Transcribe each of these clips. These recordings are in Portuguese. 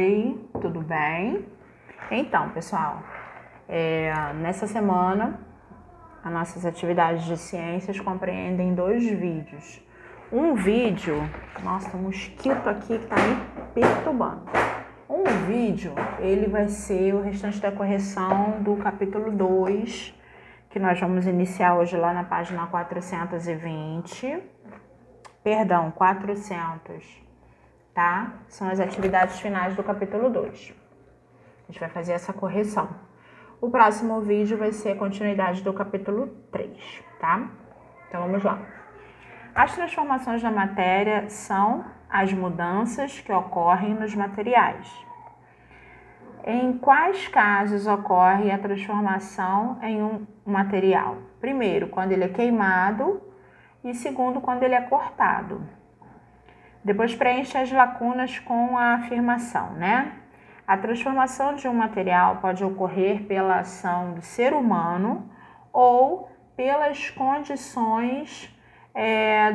Oi, tudo bem? Então, pessoal, nessa semana, as nossas atividades de ciências compreendem 2 vídeos. Um vídeo, nossa, um mosquito aqui que tá me perturbando. Um vídeo, ele vai ser o restante da correção do capítulo 2, que nós vamos iniciar hoje lá na página 420. Perdão, 400. Tá? São as atividades finais do capítulo 2. A gente vai fazer essa correção. O próximo vídeo vai ser a continuidade do capítulo 3, tá? Então vamos lá. As transformações da matéria são as mudanças que ocorrem nos materiais. Em quais casos ocorre a transformação em um material? Primeiro, quando ele é queimado, e segundo, quando ele é cortado. Depois preenche as lacunas com a afirmação, né? A transformação de um material pode ocorrer pela ação do ser humano ou pelas condições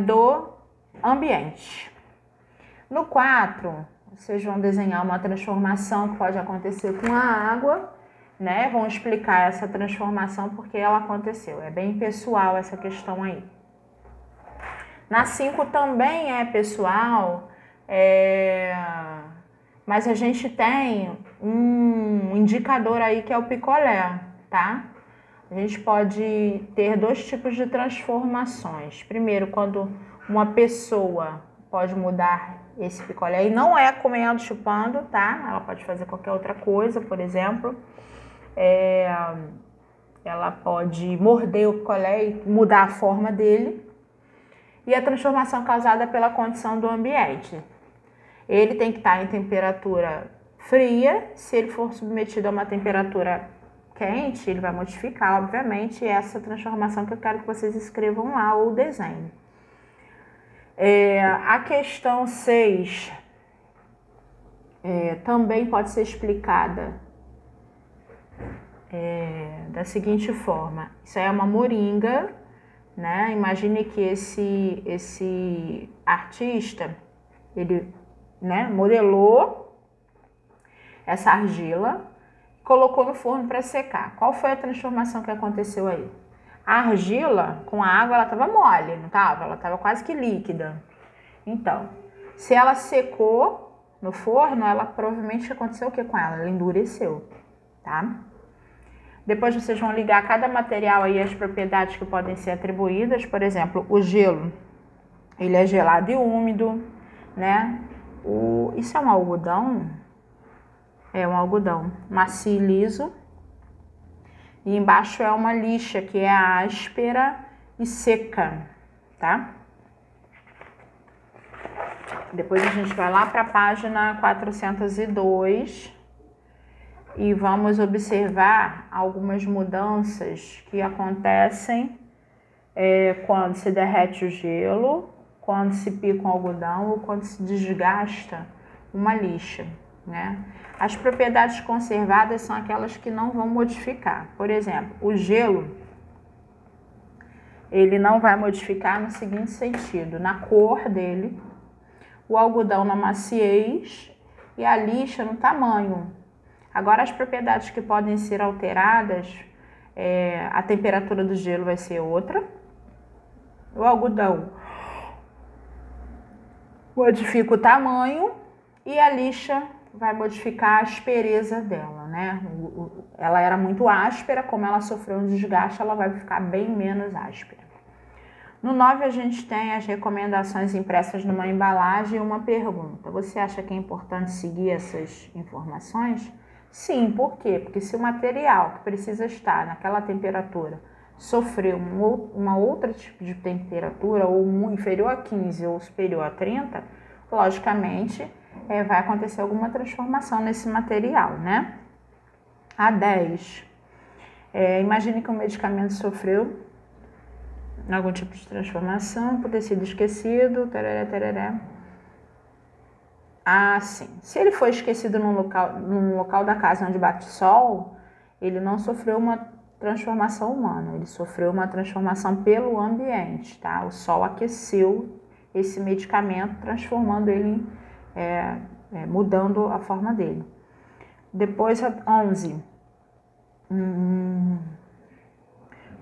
do ambiente. No 4, vocês vão desenhar uma transformação que pode acontecer com a água, né? Vão explicar essa transformação porque ela aconteceu. É bem pessoal essa questão aí. Na 5 também é pessoal, mas a gente tem um indicador aí que é o picolé, tá? A gente pode ter 2 tipos de transformações. Primeiro, quando uma pessoa pode mudar esse picolé, e não é comendo, chupando, tá? Ela pode fazer qualquer outra coisa, por exemplo. Ela pode morder o picolé e mudar a forma dele. E a transformação causada pela condição do ambiente. Ele tem que estar em temperatura fria. Se ele for submetido a uma temperatura quente, ele vai modificar, obviamente, essa transformação que eu quero que vocês escrevam lá ou desenhem. A questão 6 também pode ser explicada da seguinte forma. Isso aí é uma moringa, né? Imagine que esse artista, ele, né, modelou essa argila, colocou no forno para secar. Qual foi a transformação que aconteceu aí? A argila, com a água, ela estava mole, não estava? Ela estava quase que líquida. Então, se ela secou no forno, ela provavelmente aconteceu o que com ela? Ela endureceu, tá? Depois vocês vão ligar cada material aí as propriedades que podem ser atribuídas. Por exemplo, o gelo, ele é gelado e úmido, né? Isso é um algodão? É um algodão macio e liso. E embaixo é uma lixa, que é áspera e seca, tá? Depois a gente vai lá para a página 402. E vamos observar algumas mudanças que acontecem quando se derrete o gelo, quando se pica um algodão ou quando se desgasta uma lixa, né? As propriedades conservadas são aquelas que não vão modificar. Por exemplo, o gelo, ele não vai modificar no seguinte sentido: na cor dele, o algodão na maciez e a lixa no tamanho. Agora, as propriedades que podem ser alteradas, a temperatura do gelo vai ser outra. O algodão modifica o tamanho e a lixa vai modificar a aspereza dela, né? Ela era muito áspera, como ela sofreu um desgaste, ela vai ficar bem menos áspera. No 9, a gente tem as recomendações impressas numa embalagem e uma pergunta. Você acha que é importante seguir essas informações? Sim, por quê? Porque se o material que precisa estar naquela temperatura sofreu uma outra tipo de temperatura, ou inferior a 15 ou superior a 30, logicamente vai acontecer alguma transformação nesse material, né? A 10. Imagine que um medicamento sofreu algum tipo de transformação por ter sido esquecido, tarará, tarará. Ah, sim. Se ele foi esquecido num local da casa onde bate sol, ele não sofreu uma transformação humana, ele sofreu uma transformação pelo ambiente, tá? O sol aqueceu esse medicamento, transformando ele mudando a forma dele. Depois a 11.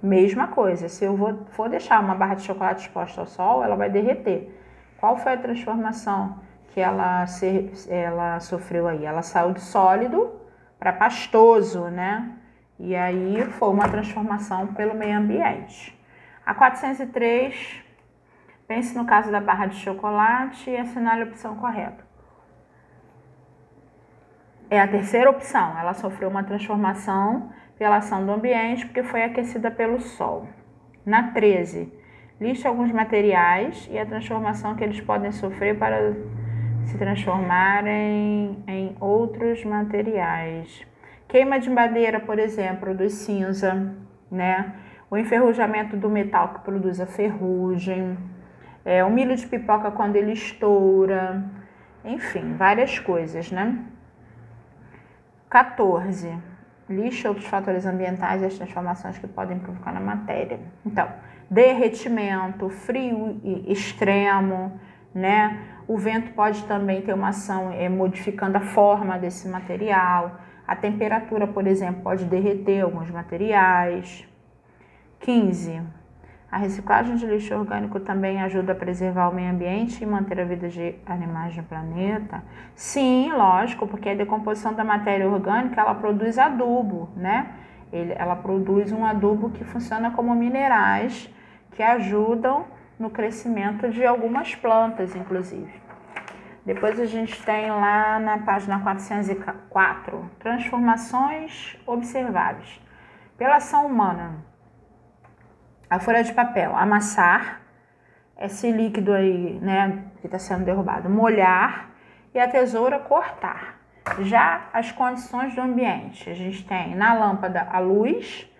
Mesma coisa, se eu for deixar uma barra de chocolate exposta ao sol, ela vai derreter. Qual foi a transformação que ela sofreu aí? Ela saiu de sólido para pastoso, né? E aí foi uma transformação pelo meio ambiente. A 403, pense no caso da barra de chocolate e assinale a opção correta. É a terceira opção, ela sofreu uma transformação pela ação do ambiente porque foi aquecida pelo sol. Na 13, liste alguns materiais e a transformação que eles podem sofrer para se transformarem em outros materiais. Queima de madeira, por exemplo, produz cinza, né? O enferrujamento do metal que produz a ferrugem. O milho de pipoca quando ele estoura. Enfim, várias coisas, né? 14. Liste outros fatores ambientais e as transformações que podem provocar na matéria. Então, derretimento, frio extremo, né? O vento pode também ter uma ação modificando a forma desse material. A temperatura, por exemplo, pode derreter alguns materiais. 15. A reciclagem de lixo orgânico também ajuda a preservar o meio ambiente e manter a vida de animais no planeta? Sim, lógico, porque a decomposição da matéria orgânica, ela produz adubo, né? Ela produz um adubo que funciona como minerais que ajudam no crescimento de algumas plantas, inclusive. Depois a gente tem lá na página 404, transformações observáveis. Pela ação humana, a folha de papel, amassar, esse líquido aí, né, que está sendo derrubado, molhar, e a tesoura, cortar. Já as condições do ambiente, a gente tem na lâmpada a luz,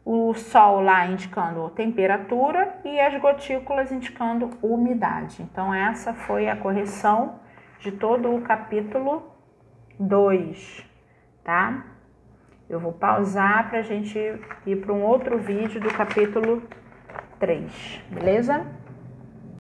o sol lá indicando temperatura e as gotículas indicando umidade. Então essa foi a correção de todo o capítulo 2, tá? Eu vou pausar para a gente ir para um outro vídeo do capítulo 3, beleza?